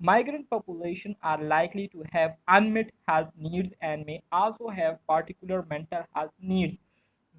Migrant population are likely to have unmet health needs and may also have particular mental health needs.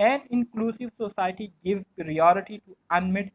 An inclusive society gives priority to unmet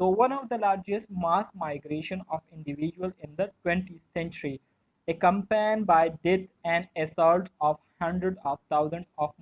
So one of the largest mass migration of individual in the 20th century, accompanied by death and assaults of hundreds of thousands of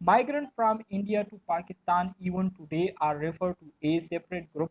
Migrants from India to Pakistan even today are referred to a separate group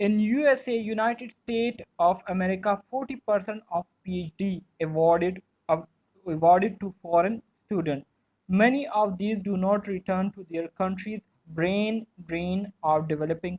in USA, United States of America, 40% of PhD awarded to foreign students. Many of these do not return to their countries, brain drain of developing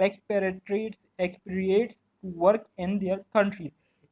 expatriates to work in their countries।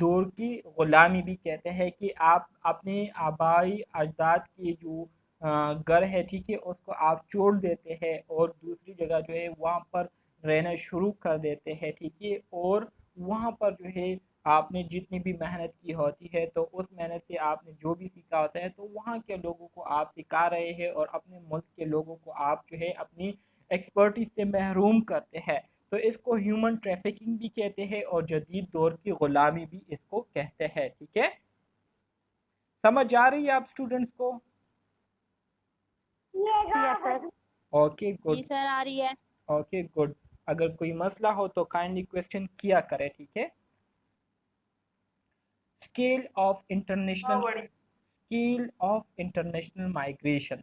دور کی غلامی بھی کہتے ہیں کہ آپ اپنے آبائی اجداد کی جو گھر ہے ٹھیک ہے اس کو آپ چھوڑ دیتے ہیں اور دوسری جگہ جو ہے وہاں پر رہنا شروع کر دیتے ہیں ٹھیک ہے، اور وہاں پر جو ہے آپ نے جتنی بھی محنت کی ہوتی ہے تو اس محنت سے آپ نے جو بھی سیکھا ہوتا ہے تو وہاں کے لوگوں کو آپ سکھا رہے ہیں اور اپنے ملک کے لوگوں کو آپ جو ہے اپنی ایکسپرٹیز سے محروم کرتے ہیں، تو اس کو ہیومن ٹریفکنگ بھی کہتے ہیں اور جدید دور کی غلامی بھی اس کو کہتے ہیں ٹھیک ہے۔ سمجھ آ رہی ہے آپ اسٹوڈنٹس کو؟ یس سر. اوکے گڈ، جی سر آ رہی ہے. اوکے گڈ، اگر کوئی مسئلہ ہو تو کائنڈلی کوشچن کیا کرے ٹھیک ہے۔ اسکیل آف انٹرنیشنل مائگریشن،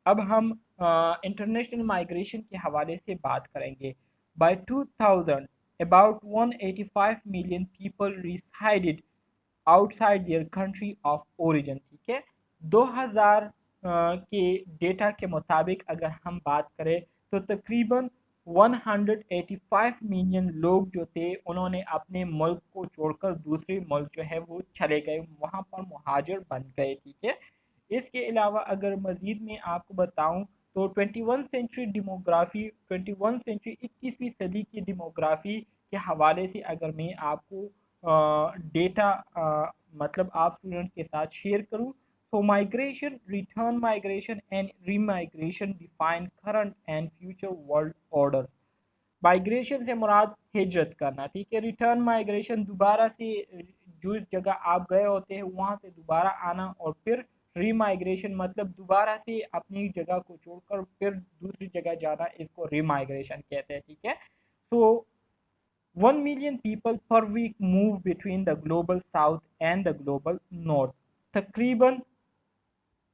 اب ہم انٹرنیشنل مائگریشن کے حوالے سے بات کریں گے۔ By 2000 about 185 million people resided outside their country of origin، ٹھیک ہے۔ 2000 کے ڈیٹا کے مطابق اگر ہم بات کریں تو تقریباً 185 ملین لوگ جو تھے انہوں نے اپنے ملک کو چھوڑ کر دوسرے ملک جو ہے وہ چلے گئے، وہاں پر مہاجر بن گئے ٹھیک ہے۔ اس کے علاوہ اگر مزید میں آپ کو بتاؤں تو 21 سینچری ڈیموگرافی، 21 سینچری 21ویں صدی کی ڈیموگرافی کے حوالے سے اگر میں آپ کو ڈیٹا مطلب آپ اسٹوڈنٹ کے ساتھ شیئر کروں تو migration, return migration and remigration define current and future world order. Migration سے مراد ہجرت کرنا ٹھیک ہے، ریٹرن مائگریشن دوبارہ سے جو جگہ آپ گئے ہوتے ہیں وہاں سے دوبارہ آنا، اور پھر ری مائگریشن مطلب دوبارہ سے اپنی جگہ کو چھوڑ کر پھر دوسری جگہ جانا، اس کو ری مائگریشن کہتے ہیں ٹھیک ہے۔ تو 1 million people per week move between the global south and the global north، تقریباً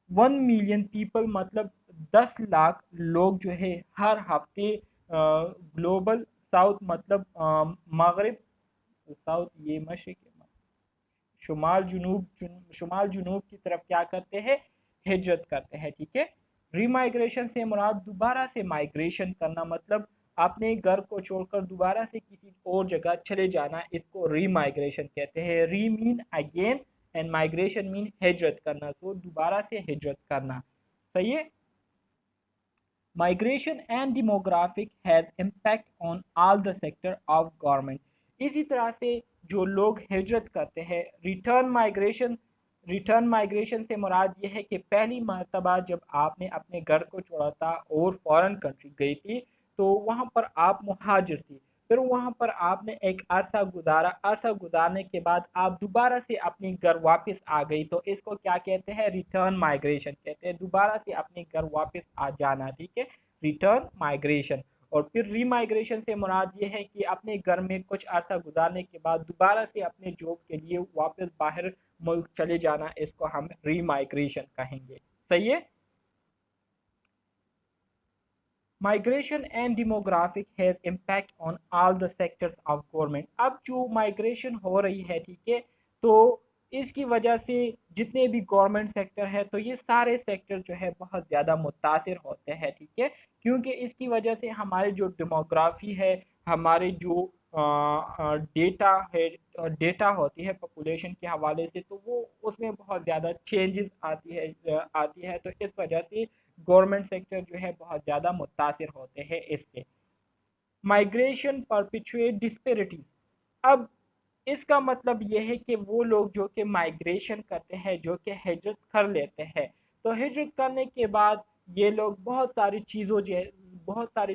1 million people مطلب 10 لاکھ لوگ جو ہے ہر ہفتے گلوبل ساؤتھ مطلب مغرب، ساؤتھ یہ مشرق، شمال جنوب کی طرف کیا کرتے ہیں، ہجرت کرتے ہیں ٹھیک ہے۔ ری مائگریشن سے مراد دوبارہ سے مائگریشن کرنا، مطلب اپنے گھر کو چھوڑ کر دوبارہ سے کسی اور جگہ چلے جانا، اس کو ری مائگریشن کہتے ہیں۔ ری مین اگین اینڈ مائگریشن مین ہجرت کرنا، تو دوبارہ سے ہجرت کرنا، صحیح ہے۔ Migration and demographic has impact on all the sector of government، اسی طرح سے جو لوگ ہجرت کرتے ہیں، ریٹرن مائگریشن سے مراد یہ ہے کہ پہلی مرتبہ جب آپ نے اپنے گھر کو چھوڑا تھا اور فورن کنٹری گئی تھی تو وہاں پر آپ مہاجر تھی، پھر وہاں پر آپ نے ایک عرصہ گزارا، عرصہ گزارنے کے بعد آپ دوبارہ سے اپنے گھر واپس آ گئی، تو اس کو کیا کہتے ہیں، ریٹرن مائگریشن کہتے ہیں، دوبارہ سے اپنے گھر واپس آ جانا ٹھیک ہے، ریٹرن مائگریشن۔ اور پھر ری مائگریشن سے مراد یہ ہے کہ اپنے گھر میں کچھ عرصہ گزارنے کے بعد دوبارہ سے اپنے جاب کے لیے واپس باہر ملک چلے جانا، اس کو ہم ری مائگریشن کہیں گے، صحیح ہے۔ Migration and demographic has impact on all the sectors of government، اب جو مائگریشن ہو رہی ہے ٹھیک ہے، تو اس کی وجہ سے جتنے بھی گورنمنٹ سیکٹر ہے تو یہ سارے سیکٹر جو ہے بہت زیادہ متاثر ہوتے ہیں ٹھیک ہے، کیونکہ اس کی وجہ سے ہمارے جو ڈیموگرافی ہے، ہمارے جو ڈیٹا ہے، ڈیٹا ہوتی ہے پاپولیشن کے حوالے سے، تو وہ اس میں بہت زیادہ چینجز آتی ہے، تو اس وجہ سے گورنمنٹ سیکٹر جو ہے بہت زیادہ متاثر ہوتے ہیں اس سے۔ مائگریشن پرپیچویٹ ڈسپیرٹیز، اب اس کا مطلب یہ ہے کہ وہ لوگ جو کہ مائگریشن کرتے ہیں، جو کہ ہجرت کر لیتے ہیں، تو ہجرت کرنے کے بعد یہ لوگ بہت ساری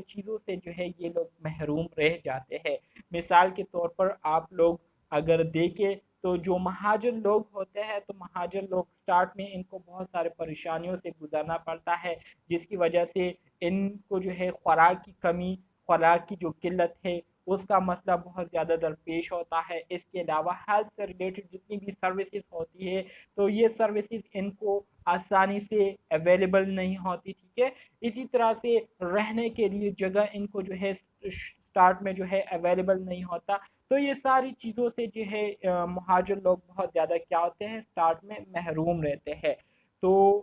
چیزوں سے جو ہے یہ لوگ محروم رہ جاتے ہیں۔ مثال کے طور پر آپ لوگ اگر دیکھیں تو جو مہاجر لوگ ہوتے ہیں تو مہاجر لوگ سٹارٹ میں ان کو بہت سارے پریشانیوں سے گزرنا پڑتا ہے، جس کی وجہ سے ان کو جو ہے خوراک کی کمی، خوراک کی جو قلت ہے اس کا مسئلہ بہت زیادہ درپیش ہوتا ہے۔ اس کے علاوہ ہیلتھ سے ریلیٹڈ جتنی بھی سروسز ہوتی ہے تو یہ سروسز ان کو آسانی سے اویلیبل نہیں ہوتی ٹھیک ہے، اسی طرح سے رہنے کے لیے جگہ ان کو جو ہے سٹارٹ میں جو ہے اویلیبل نہیں ہوتا، تو یہ ساری چیزوں سے جو ہے مہاجر لوگ بہت زیادہ کیا ہوتے ہیں، سٹارٹ میں محروم رہتے ہیں۔ تو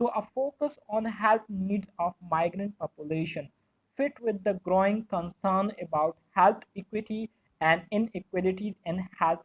So a focus on health needs of migrant population fit with the growing concern about health equity and inequalities in health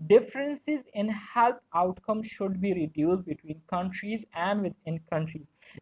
Differences in health outcomes should be reduced between countries and within countries.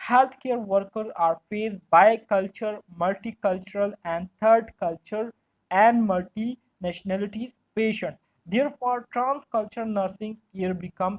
healthcare workers are faced bicultural, multicultural, and third culture and multi-nationalities patient. Therefore, transcultural nursing care become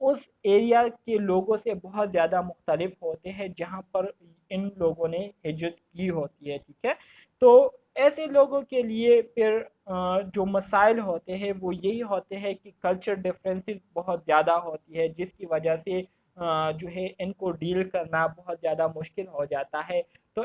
us area کے لوگوں سے بہت زیادہ مختلف ہوتے ہیں جہاں پر ان لوگوں نے ہجرت کی ہوتی ہے، ٹھیک ہے۔ تو ایسے لوگوں کے لیے پھر جو مسائل ہوتے ہیں وہ یہی ہوتے ہیں کہ کلچر ڈفرینسز بہت زیادہ ہوتی ہے، جس کی وجہ سے جو ہے ان کو ڈیل کرنا بہت زیادہ مشکل ہو جاتا ہے۔ تو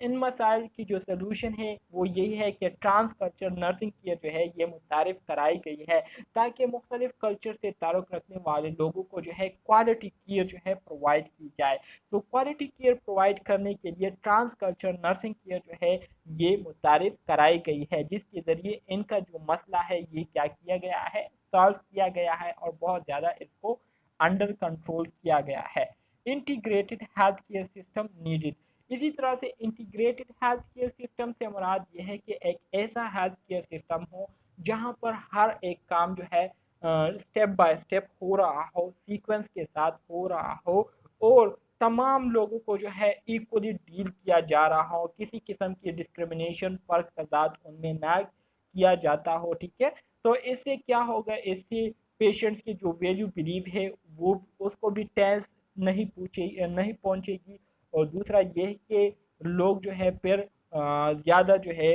ان مسائل کی جو سلوشن ہے وہ یہی ہے کہ ٹرانس کلچر نرسنگ کیئر جو ہے یہ متعارف کرائی گئی ہے، تاکہ مختلف کلچر سے تعلق رکھنے والے لوگوں کو جو ہے کوالٹی کیئر جو ہے پرووائڈ کی جائے۔ تو کوالٹی کیئر پرووائڈ کرنے کے لیے ٹرانس کلچر نرسنگ کیئر جو ہے یہ متعارف کرائی گئی ہے، جس کے ذریعے ان کا جو مسئلہ ہے یہ کیا کیا گیا ہے، سالو کیا گیا ہے، اور بہت زیادہ اس کو انڈر کنٹرول کیا گیا ہے۔ Integrated health care system needed. اسی طرح سے انٹیگریٹڈ ہیلتھ کیئر سسٹم سے مراد یہ ہے کہ ایک ایسا ہیلتھ کیئر سسٹم ہو جہاں پر ہر ایک کام جو ہے اسٹیپ بائی اسٹیپ ہو رہا ہو، سیکوینس کے ساتھ ہو رہا ہو، اور تمام لوگوں کو جو ہے ایکولی ڈیل کیا جا رہا ہو، کسی قسم کی ڈسکریمنیشن، فرق تضاد ان میں نہ کیا جاتا ہو، ٹھیک ہے۔ تو اس سے کیا ہوگا، اس سے پیشنٹس کی جو ویلیو بلیو ہے وہ اس کو بھی ٹیس نہیں پہنچے گی، اور دوسرا یہ کہ لوگ جو ہے پھر زیادہ جو ہے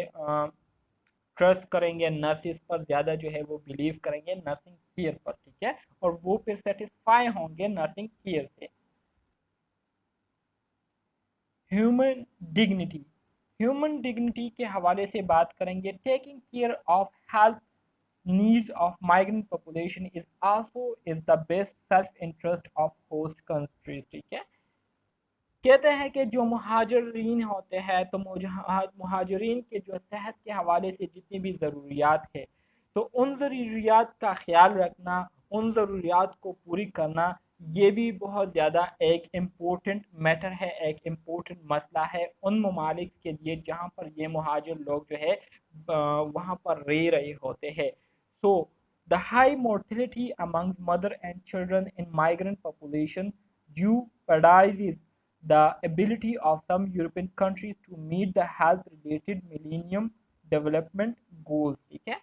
ٹرسٹ کریں گے نرسز پر، زیادہ جو ہے وہ بلیو کریں گے نرسنگ کیئر پر، ٹھیک ہے، اور وہ پھر سیٹسفائی ہوں گے نرسنگ کیئر سے۔ ہیومن ڈگنیٹی، ہیومن ڈگنیٹی کے حوالے سے بات کریں گے۔ Taking care of health needs of migrant population is also is the best self-interest of host countries، ٹھیک ہے۔ کہتے ہیں کہ جو مہاجرین ہوتے ہیں تو مہاجرین کے جو صحت کے حوالے سے جتنی بھی ضروریات ہے، تو ان ضروریات کا خیال رکھنا، ان ضروریات کو پوری کرنا، یہ بھی بہت زیادہ ایک امپورٹنٹ میٹر ہے، ایک امپورٹنٹ مسئلہ ہے ان ممالک کے لیے جہاں پر یہ مہاجر لوگ جو ہے وہاں پر رہے ہوتے ہیں۔ So, the high mortality amongst mother and children in migrant population jeopardizes the ability of some European countries to meet the health-related Millennium Development Goals، ٹھیک ہے۔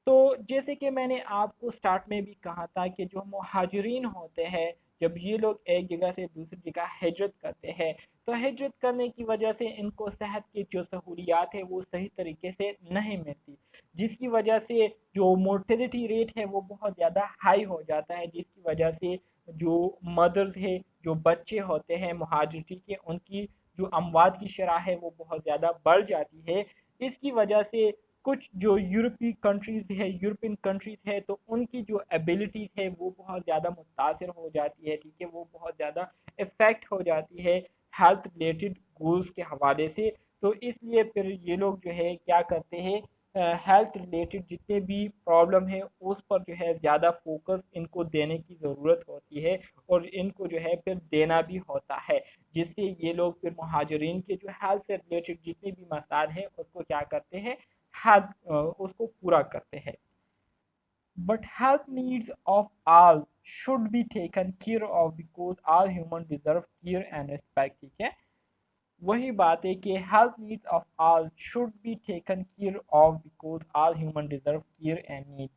تو جیسے کہ میں نے آپ کو سٹارٹ میں بھی کہا تھا کہ جو مہاجرین ہوتے ہیں، جب یہ لوگ ایک جگہ سے دوسری جگہ ہجرت کرتے ہیں، تو ہجرت کرنے کی وجہ سے ان کو صحت کی جو سہولیات ہے وہ صحیح طریقے سے نہیں ملتی، جس کی وجہ سے جو مورٹیلٹی ریٹ ہے وہ بہت زیادہ ہائی ہو جاتا ہے، جس کی وجہ سے جو مدرز ہے، جو بچے ہوتے ہیں مہاجرتی کے، ان کی جو اموات کی شرح ہے وہ بہت زیادہ بڑھ جاتی ہے۔ اس کی وجہ سے کچھ جو یورپین کنٹریز ہے تو ان کی جو ایبلٹیز ہے وہ بہت زیادہ متاثر ہو جاتی ہے، ٹھیک ہے، وہ بہت زیادہ افیکٹ ہو جاتی ہے ہیلتھ ریلیٹڈ گولز کے حوالے سے۔ تو اس لیے پھر یہ لوگ جو ہے کیا کرتے ہیں، ہیلتھ ریلیٹڈ جتنے بھی پرابلم ہے اس پر جو ہے زیادہ فوکس ان کو دینے کی ضرورت ہوتی ہے، اور ان کو جو ہے پھر دینا بھی ہوتا ہے، جس سے یہ لوگ پھر مہاجرین کے جو ہیلتھ سے ریلیٹڈ جتنے بھی مسائل ہیں اس کو کیا کرتے ہیں، اس کو پورا کرتے ہیں۔ But health needs of all should be taken care of because all human deserve care and respect، ٹھیک ہے۔ وہی بات ہے کہ health needs of all should be taken care of because all human deserve care and need،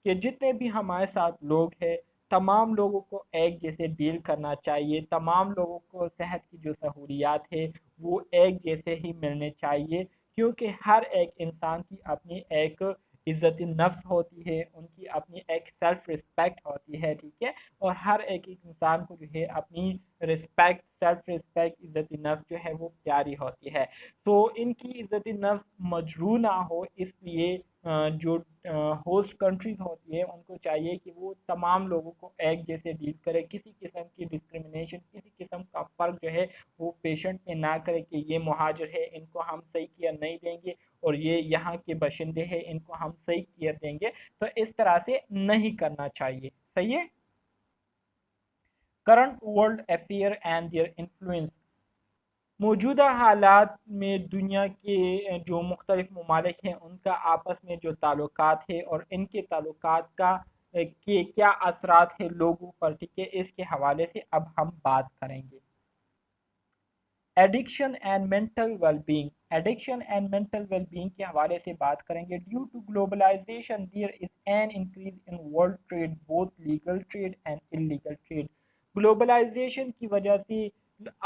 کہ جتنے بھی ہمارے ساتھ لوگ ہیں تمام لوگوں کو ایک جیسے ڈیل کرنا چاہیے، تمام لوگوں کو صحت کی جو سہولیات ہے وہ ایک جیسے ہی ملنے چاہیے، کیونکہ ہر ایک انسان کی اپنی ایک عزت نفس ہوتی ہے، ان کی اپنی ایک سیلف رسپیکٹ ہوتی ہے، ٹھیک ہے، اور ہر ایک انسان کو جو ہے اپنی رسپیکٹ، سیلف رسپیکٹ، عزت نفس جو ہے وہ پیاری ہوتی ہے۔ تو ان کی عزت نفس مجروح نہ ہو، اس لیے جو ہوسٹ کنٹریز ہوتی ہے ان کو چاہیے کہ وہ تمام لوگوں کو ایک جیسے ڈیل کرے، کسی قسم کی ڈسکریمنیشن، کسی قسم کا فرق جو ہے وہ پیشنٹ میں نہ کرے کہ یہ مہاجر ہے ان کو ہم صحیح کیئر نہیں دیں گے، اور یہ یہاں کے باشندے ہیں ان کو ہم صحیح کیئر دیں گے، تو اس طرح سے نہیں کرنا چاہیے، صحیح ہے۔ Current world affair and their influence, موجودہ حالات میں دنیا کے جو مختلف ممالک ہیں ان کا آپس میں جو تعلقات ہے اور ان کے تعلقات کا کیا اثرات ہیں لوگوں پر، ٹھیک ہے، اس کے حوالے سے اب ہم بات کریں گے۔ Addiction and mental well being, addiction and mental well being کے حوالے سے بات کریں گے. Due to globalization there is an increase in world trade both legal trade and illegal trade. Globalization کی وجہ سے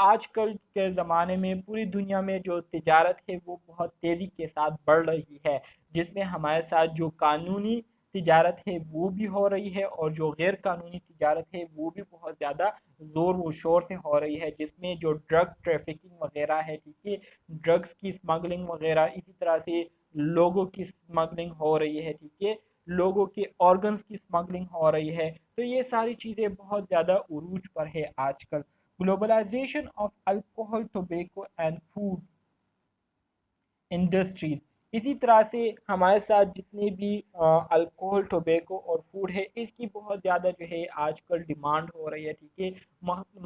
آج کل کے زمانے میں پوری دنیا میں جو تجارت ہے وہ بہت تیزی کے ساتھ بڑھ رہی ہے، جس میں ہمارے ساتھ جو قانونی تجارت ہے وہ بھی ہو رہی ہے اور جو غیر قانونی تجارت ہے وہ بھی بہت زیادہ زور و شور سے ہو رہی ہے، جس میں جو ڈرگ ٹریفکنگ وغیرہ ہے، ٹھیک ہے، ڈرگس کی اسمگلنگ وغیرہ، اسی طرح سے لوگوں کی اسمگلنگ ہو رہی ہے، ٹھیک ہے، لوگوں کے آرگنز کی اسمگلنگ ہو رہی ہے. تو یہ ساری چیزیں بہت زیادہ عروج پر ہے آج کل. Globalization of alcohol tobacco and food industries, اسی طرح سے ہمارے ساتھ جتنے بھی الکوہل ٹوبیکو اور فوڈ ہے اس کی بہت زیادہ جو ہے آج کل ڈیمانڈ ہو رہی ہے، ٹھیک ہے.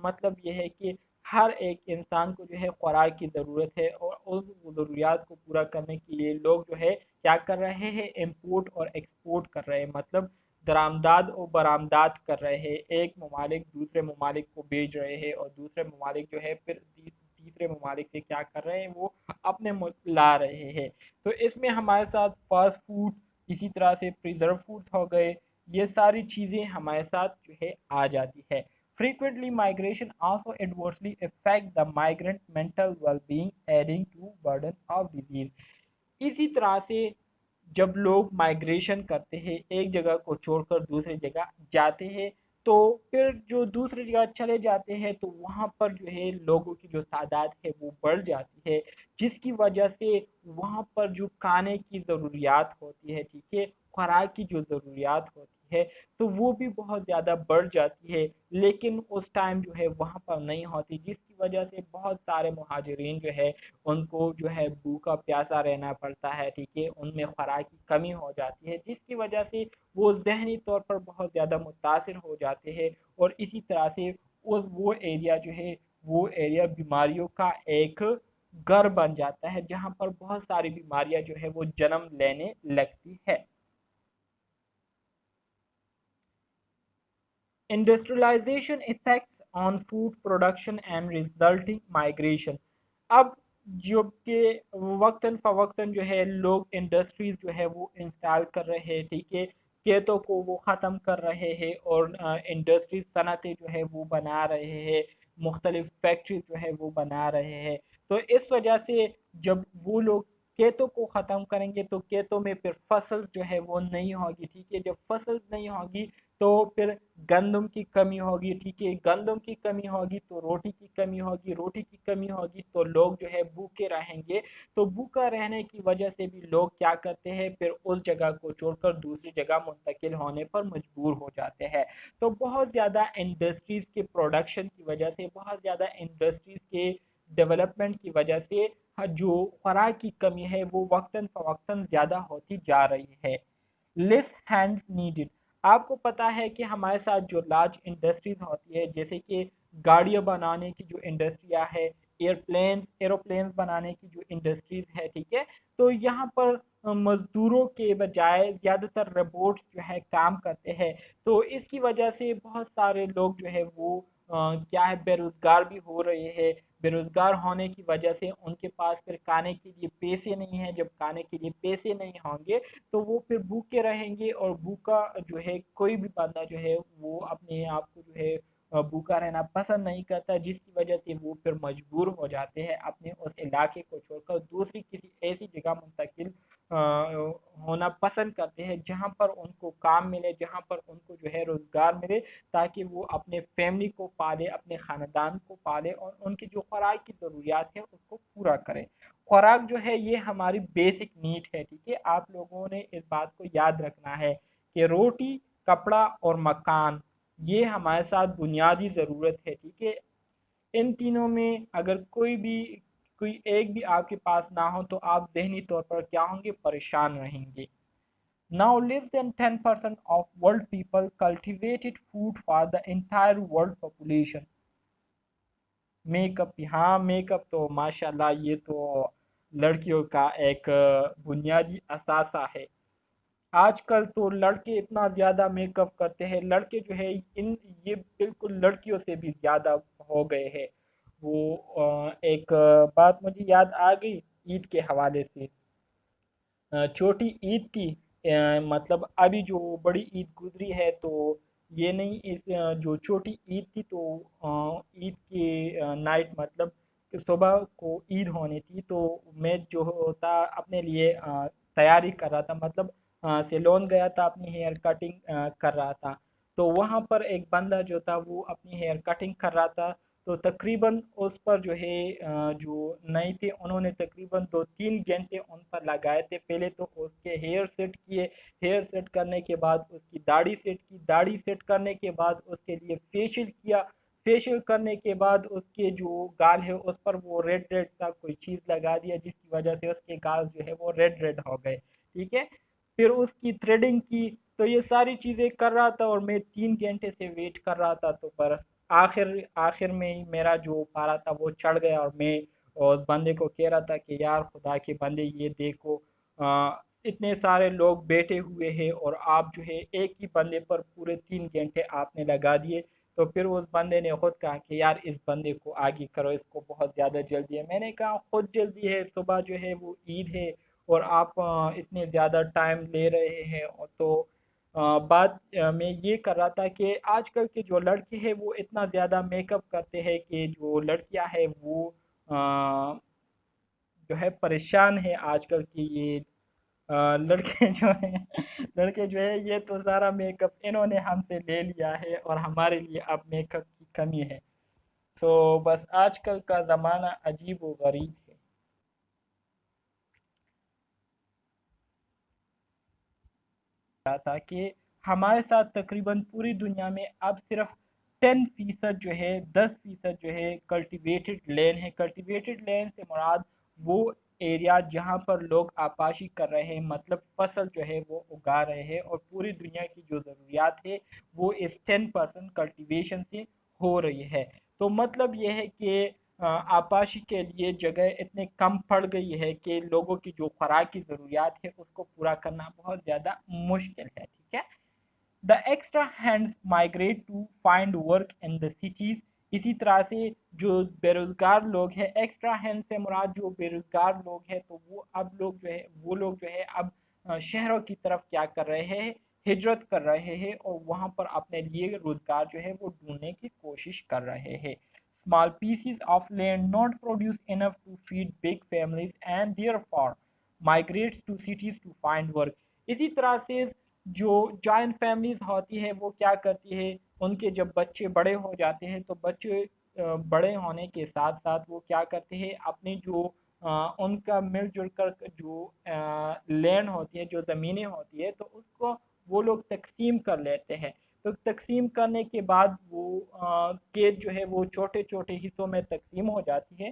مطلب یہ ہے کہ ہر ایک انسان کو جو ہے خوراک کی ضرورت ہے اور ان ضروریات کو پورا کرنے کے لیے لوگ جو ہے کیا کر رہے ہیں، امپورٹ اور ایکسپورٹ کر رہے ہیں، مطلب درآمدات و برآمدات کر رہے ہیں. ایک ممالک دوسرے ممالک کو بیچ رہے ہیں اور دوسرے ممالک جو ہے پھر تیسرے ممالک سے کیا کر رہے ہیں، وہ اپنے ملک لا رہے ہیں. تو اس میں ہمارے ساتھ فاسٹ فوڈ، اسی طرح سے پریزرو فوڈ ہو گئے، یہ ساری چیزیں ہمارے ساتھ جو ہے آ جاتی ہے. Frequently migration also adversely affect the migrant mental well-being, adding to burden of disease. اسی طرح سے جب لوگ مائگریشن کرتے ہیں، ایک جگہ کو چھوڑ کر دوسری جگہ جاتے ہیں، تو پھر جو دوسری جگہ چلے جاتے ہیں تو وہاں پر جو ہے لوگوں کی جو تعداد ہے وہ بڑھ جاتی ہے، جس کی وجہ سے وہاں پر جو کھانے کی ضروریات ہوتی ہے، ٹھیک ہے، خوراک کی جو ضروریات ہوتی ہے تو وہ بھی بہت زیادہ بڑھ جاتی ہے، لیکن اس ٹائم جو ہے وہاں پر نہیں ہوتی، جس کی وجہ سے بہت سارے مہاجرین جو ہے ان کو جو ہے بھوکا پیاسا رہنا پڑتا ہے، ٹھیک ہے، ان میں خوراک کی کمی ہو جاتی ہے، جس کی وجہ سے وہ ذہنی طور پر بہت زیادہ متاثر ہو جاتے ہیں اور اسی طرح سے وہ ایریا جو ہے وہ ایریا بیماریوں کا ایک گھر بن جاتا ہے، جہاں پر بہت ساری بیماریاں جو ہے وہ جنم لینے لگتی ہے. Industrialization affects on food production and resulting migration. اب جو کہ وقتاً فوقتاً جو ہے لوگ انڈسٹریز جو ہے وہ انسٹال کر رہے ہیں، ٹھیک ہے، کھیتوں کو وہ ختم کر رہے ہیں اور انڈسٹریز صنعتیں جو ہے وہ بنا رہے ہیں، مختلف فیکٹریز جو ہے وہ بنا رہے ہیں. تو اس وجہ سے جب وہ لوگ کھیتوں کو ختم کریں گے تو کھیتوں میں پھر فصل جو ہے وہ نہیں ہوگی، ٹھیک ہے، جب فصل نہیں ہوگی تو پھر گندم کی کمی ہوگی، ٹھیک ہے، گندم کی کمی ہوگی تو روٹی کی کمی ہوگی، روٹی کی کمی ہوگی تو لوگ جو ہے بھوکے رہیں گے. تو بھوکا رہنے کی وجہ سے بھی لوگ کیا کرتے ہیں، پھر اس جگہ کو چھوڑ کر دوسری جگہ منتقل ہونے پر مجبور ہو جاتے ہیں. تو بہت زیادہ انڈسٹریز کے پروڈکشن کی وجہ سے، بہت زیادہ انڈسٹریز کے ڈیولپمنٹ کی وجہ سے جو خوراک کی کمی ہے وہ وقتاً فوقتاً زیادہ ہوتی جا رہی ہے. لیس ہینڈز نیڈڈ. آپ کو پتا ہے کہ ہمارے ساتھ جو لارج انڈسٹریز ہوتی ہے، جیسے کہ گاڑیاں بنانے کی جو انڈسٹریاں ہے، ایروپلینز بنانے کی جو انڈسٹریز ہے، ٹھیک ہے، تو یہاں پر مزدوروں کے بجائے زیادہ تر روبوٹس جو ہے کام کرتے ہیں. تو اس کی وجہ سے بہت سارے لوگ جو ہے وہ کیا ہے بے روزگار بھی ہو رہے ہیں. بے روزگار ہونے کی وجہ سے ان کے پاس پھر کھانے کے لیے پیسے نہیں ہیں. جب کھانے کے لیے پیسے نہیں ہوں گے تو وہ پھر بھوکے رہیں گے، اور بھوکا جو ہے کوئی بھی بندہ جو ہے وہ اپنے آپ کو جو ہے بھوکا رہنا پسند نہیں کرتا، جس کی وجہ سے وہ پھر مجبور ہو جاتے ہیں اپنے اس علاقے کو چھوڑ کر دوسری کسی ایسی جگہ منتقل ہونا پسند کرتے ہیں جہاں پر ان کو کام ملے، جہاں پر ان کو جو ہے روزگار ملے، تاکہ وہ اپنے فیملی کو پالے، اپنے خاندان کو پالے اور ان کی جو خوراک کی ضروریات ہے اس کو پورا کرے. خوراک جو ہے یہ ہماری بیسک نیڈ ہے، ٹھیک ہے. آپ لوگوں نے اس بات کو یاد رکھنا ہے کہ روٹی، کپڑا اور مکان یہ ہمارے ساتھ بنیادی ضرورت ہے، ٹھیک ہے. ان تینوں میں اگر کوئی ایک بھی آپ کے پاس نہ ہو تو آپ ذہنی طور پر کیا ہوں گے، پریشان رہیں گے. Now less than 10% of world people cultivated food for the entire world population. Make up, ہاں میک اپ تو ماشاءاللہ یہ تو لڑکیوں کا ایک بنیادی اثاثہ ہے. آج کل تو لڑکے اتنا زیادہ میک اپ کرتے ہیں، لڑکے جو ہے یہ بالکل لڑکیوں سے بھی زیادہ ہو گئے ہیں. وہ ایک بات مجھے یاد آ گئی عید کے حوالے سے چھوٹی عید تھی، مطلب ابھی جو بڑی عید گزری ہے تو یہ نہیں، اس جو چھوٹی عید تھی تو عید کے نائٹ مطلب کہ صبح کو عید ہونی تھی، تو میں جو ہوتا اپنے لیے تیاری کر رہا تھا، مطلب سیلون گیا تھا، اپنی ہیئر کٹنگ کر رہا تھا، تو وہاں پر ایک بندہ جو تھا وہ اپنی ہیئر کٹنگ کر رہا تھا، تو تقریباً اس پر جو ہے جو نئی تھے انہوں نے تقریباً 2-3 گھنٹے ان پر لگائے تھے، پہلے تو اس کے ہیئر سیٹ کیے، ہیئر سیٹ کرنے کے بعد اس کی داڑھی سیٹ کی، داڑھی سیٹ کرنے کے بعد اس کے لیے فیشیل کیا، فیشیل کرنے کے بعد اس کے جو گال ہے اس پر وہ ریڈ ریڈ سا کوئی چیز لگا دیا جس کی وجہ سے اس کے گال جو ہے وہ ریڈ ریڈ ہو گئے، ٹھیک ہے، پھر اس کی تھریڈنگ کی، تو یہ ساری چیزیں کر رہا تھا اور میں 3 گھنٹے سے ویٹ کر رہا تھا، تو پر آخر آخر میں ہی میرا جو پارا تھا وہ چڑھ گیا، اور میں اس بندے کو کہہ رہا تھا کہ یار خدا کے بندے یہ دیکھو، اتنے سارے لوگ بیٹھے ہوئے ہیں اور آپ جو ہے ایک ہی بندے پر پورے 3 گھنٹے آپ نے لگا دیے، تو پھر اس بندے نے خود کہا کہ یار اس بندے کو آگے کرو، اس کو بہت زیادہ جلدی ہے، میں نے کہا خود جلدی ہے، صبح جو ہے وہ عید ہے اور آپ اتنے زیادہ ٹائم لے رہے ہیں، اور تو بات میں یہ کر رہا تھا کہ آج کل کے جو لڑکے ہیں وہ اتنا زیادہ میک اپ کرتے ہیں کہ جو لڑکیاں ہیں وہ جو ہے پریشان ہے آج کل کی یہ لڑکے جو ہیں لڑکے جو ہے یہ تو سارا میک اپ انہوں نے ہم سے لے لیا ہے اور ہمارے لیے اب میک اپ کی کمی ہے، سو بس آج کل کا زمانہ عجیب و غریب ہے۔ رہا تھا کہ ہمارے ساتھ تقریباً پوری دنیا میں اب صرف 10% جو ہے 10% جو ہے کلٹیویٹڈ لینڈ ہے، کلٹیویٹڈ لینڈ سے مراد وہ ایریا جہاں پر لوگ آپاشی کر رہے ہیں، مطلب فصل جو ہے وہ اگا رہے ہیں، اور پوری دنیا کی جو ضروریات ہے وہ اس 10% کلٹیویشن سے ہو رہی ہے، تو مطلب یہ ہے کہ آپاشی کے لیے جگہ اتنے کم پڑ گئی ہے کہ لوگوں کی جو خوراک کی ضروریات ہے اس کو پورا کرنا بہت زیادہ مشکل ہے، ٹھیک ہے، the extra hands migrate to find work in the cities, اسی طرح سے جو بے روزگار لوگ ہیں، ایکسٹرا ہینڈ سے مراد جو بے روزگار لوگ ہیں تو وہ اب لوگ جو ہے وہ لوگ جو ہے اب شہروں کی طرف کیا کر رہے ہیں، ہجرت کر رہے ہیں اور وہاں پر اپنے لیے روزگار جو ہے وہ ڈھونڈنے کی کوشش کر رہے ہیں، small pieces of land not produce enough to feed big families and therefore migrates to cities to find work، اسی طرح سے جو جوائنٹ فیملیز ہوتی ہے وہ کیا کرتی ہے، ان کے جب بچے بڑے ہو جاتے ہیں تو بچے بڑے ہونے کے ساتھ ساتھ وہ کیا کرتے ہیں، اپنی جو ان کا مل جل کر جو لینڈ ہوتی ہے، جو زمینیں ہوتی ہے تو اس کو وہ لوگ تقسیم کر لیتے ہیں، تو تقسیم کرنے کے بعد وہ کھیت جو ہے وہ چھوٹے چھوٹے حصوں میں تقسیم ہو جاتی ہے۔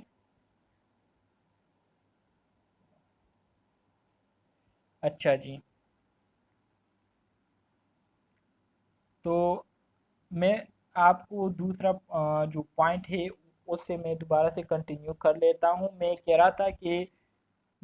اچھا جی، تو میں آپ کو دوسرا جو پوائنٹ ہے اس سے میں دوبارہ سے کنٹینیو کر لیتا ہوں، میں کہہ رہا تھا کہ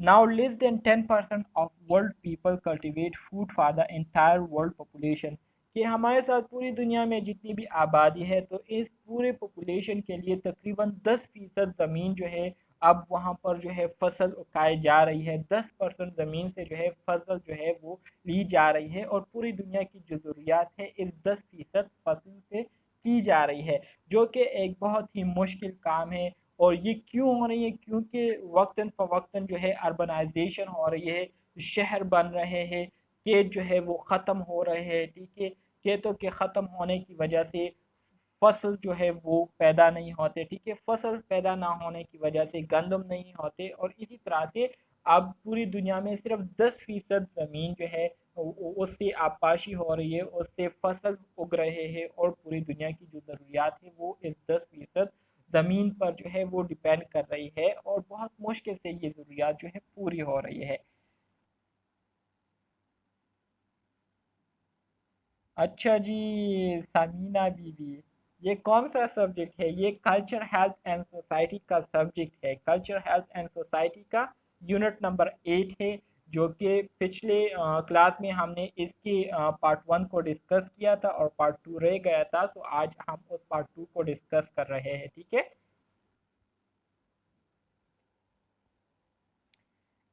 now less than 10% of world people cultivate food for the entire world population، کہ ہمارے ساتھ پوری دنیا میں جتنی بھی آبادی ہے تو اس پورے پاپولیشن کے لیے تقریباً 10% زمین جو ہے اب وہاں پر جو ہے فصل اگائی جا رہی ہے، 10% زمین سے جو ہے فصل جو ہے وہ لی جا رہی ہے، اور پوری دنیا کی جو ضروریات ہے اس 10% فصل سے کی جا رہی ہے، جو کہ ایک بہت ہی مشکل کام ہے، اور یہ کیوں ہو رہی ہے، کیونکہ وقتاً فوقتاً جو ہے اربنائزیشن ہو رہی ہے، شہر بن رہے ہیں، کھیت جو ہے وہ ختم ہو رہے ہیں، ٹھیک ہے، کھیتوں کے ختم ہونے کی وجہ سے فصل جو ہے وہ پیدا نہیں ہوتے، ٹھیک ہے، فصل پیدا نہ ہونے کی وجہ سے گندم نہیں ہوتے، اور اسی طرح سے اب پوری دنیا میں صرف 10% زمین جو ہے اس سے آبپاشی ہو رہی ہے، اس سے فصل اگ رہے ہیں، اور پوری دنیا کی جو ضروریات ہے وہ اس 10% زمین پر جو ہے وہ ڈیپینڈ کر رہی ہے، اور بہت مشکل سے یہ ضروریات جو ہے پوری ہو رہی ہے۔ اچھا جی، سمینہ بی بی، یہ کون سا سبجیکٹ ہے؟ یہ کلچر ہیلتھ اینڈ سوسائٹی کا سبجیکٹ ہے، کلچر ہیلتھ اینڈ سوسائٹی کا یونٹ نمبر 8 ہے، جو کہ پچھلے کلاس میں ہم نے اس کی پارٹ 1 کو ڈسکس کیا تھا اور پارٹ 2 رہ گیا تھا، تو آج ہم اس پارٹ 2 کو ڈسکس کر رہے ہیں، ٹھیک ہے۔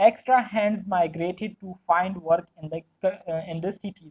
extra hands migrated to find work in the cities.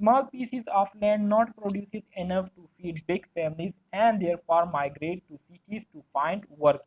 Small pieces of land not produces enough to feed big families and therefore migrate to cities to find work.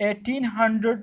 1800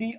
3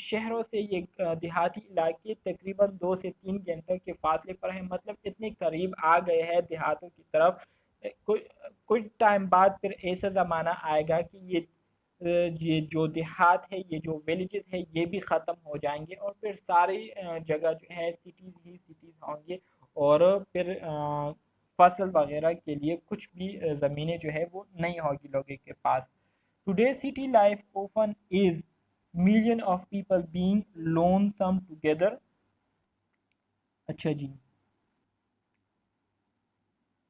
شہروں سے یہ دیہاتی علاقے تقریباً 2 سے 3 گھنٹوں کے فاصلے پر ہیں، مطلب اتنے قریب آ گئے ہیں دیہاتوں کی طرف۔ کچھ ٹائم بعد پھر ایسا زمانہ آئے گا کہ یہ جو دیہات ہے، یہ جو ولیجز ہے، یہ بھی ختم ہو جائیں گے، اور پھر ساری جگہ جو ہے سٹیز ہی سٹیز ہوں گے، اور پھر فصل وغیرہ کے لیے کچھ بھی زمینیں جو ہے وہ نہیں ہوگی لوگوں کے پاس۔ Today city life often is million of people being lonesome together۔ اچھا جی،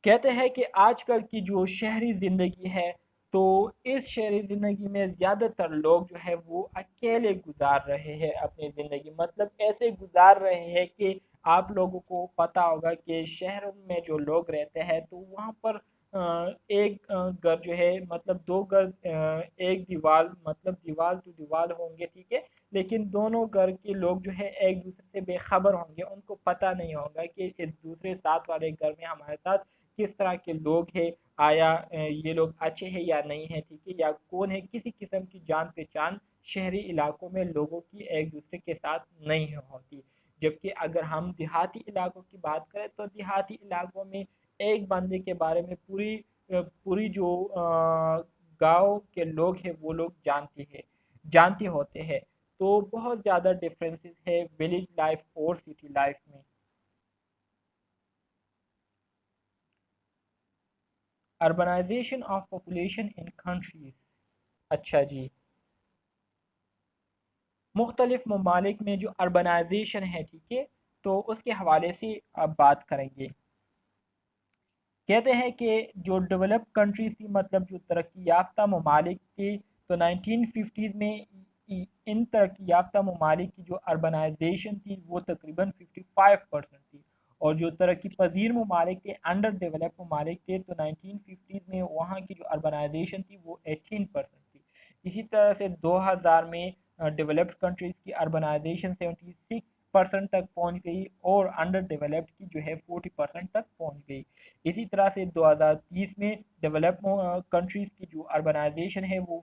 کہتے ہیں کہ آج کل کی جو شہری زندگی ہے، تو اس شہری زندگی میں زیادہ تر لوگ جو ہے وہ اکیلے گزار رہے ہیں اپنی زندگی، مطلب ایسے گزار رہے ہیں کہ آپ لوگوں کو پتا ہوگا کہ شہر میں جو لوگ رہتے ہیں تو وہاں پر ایک گھر جو ہے، مطلب دو گھر ایک دیوار، مطلب دیوار تو دیوار ہوں گے، ٹھیک ہے، لیکن دونوں گھر کے لوگ جو ہے ایک دوسرے سے بے خبر ہوں گے، ان کو پتہ نہیں ہوگا کہ ایک دوسرے ساتھ والے گھر میں ہمارے ساتھ کس طرح کے لوگ ہیں، آیا یہ لوگ اچھے ہیں یا نہیں ہیں، ٹھیک ہے، یا کون ہے۔ کسی قسم کی جان پہچان شہری علاقوں میں لوگوں کی ایک دوسرے کے ساتھ نہیں ہوتی، جبکہ اگر ہم دیہاتی علاقوں کی بات کریں تو دیہاتی علاقوں میں ایک بندے کے بارے میں پوری جو گاؤں کے لوگ ہیں وہ لوگ جانتے ہوتے ہیں۔ تو بہت زیادہ ڈفرینسز ہے ولیج لائف اور سٹی لائف میں۔ Urbanization of population in countries. اچھا جی، مختلف ممالک میں جو اربنائزیشن ہے، ٹھیک ہے، تو اس کے حوالے سے اب بات کریں گے۔ کہتے ہیں کہ جو ڈیولپ کنٹریز تھی، مطلب جو ترقی یافتہ ممالک تھی، تو 1950s میں ان ترقی یافتہ ممالک کی جو اربنائزیشن تھی وہ تقریباً 55% تھی، اور جو ترقی پذیر ممالک تھے، انڈر ڈیولپ ممالک تھے، تو 1950s میں وہاں کی جو اربنائزیشن تھی وہ 18% تھی۔ اسی طرح سے 2000 میں ڈیولپڈ کنٹریز کی اربنائزیشن 76% تک پہنچ گئی، اور انڈر ڈیولپڈ کی جو ہے 40% تک پہنچ گئی۔ اسی طرح سے 2030 میں ڈیولپ کنٹریز کی جو اربنائزیشن ہے وہ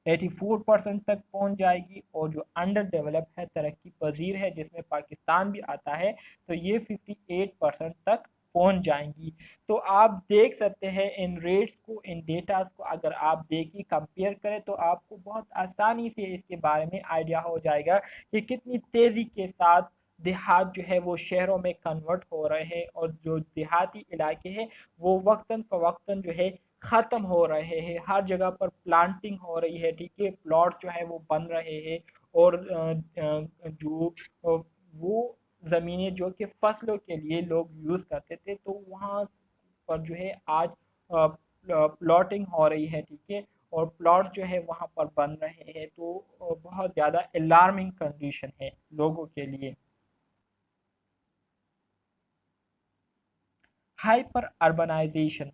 84% تک پہنچ جائے گی، اور جو انڈر ڈیولپ ہے، ترقی پذیر ہے، جس میں پاکستان بھی آتا ہے، تو یہ 58% تک پہنچ جائیں گی۔ تو آپ دیکھ سکتے ہیں ان ریٹس کو، ان ڈیٹاز کو اگر آپ دیکھیں کمپیئر کریں تو آپ کو بہت آسانی سے اس کے بارے میں آئیڈیا ہو جائے گا کہ کتنی تیزی کے ساتھ دیہات جو ہے وہ شہروں میں کنورٹ ہو رہے ہیں، اور جو دیہاتی علاقے ہیں وہ وقتاً فوقتاً جو ہے ختم ہو رہے ہیں۔ ہر جگہ پر پلانٹنگ ہو رہی ہے، ٹھیک ہے، پلاٹ جو ہے وہ بن رہے ہیں، اور جو وہ زمینیں جو کہ فصلوں کے لیے لوگ یوز کرتے تھے، تو وہاں پر جو ہے آج پلاٹنگ ہو رہی ہے، ٹھیک ہے، اور پلاٹ جو ہے وہاں پر بن رہے ہیں، تو بہت زیادہ الارمنگ کنڈیشن ہے لوگوں کے لیے۔ Hyper urbanization.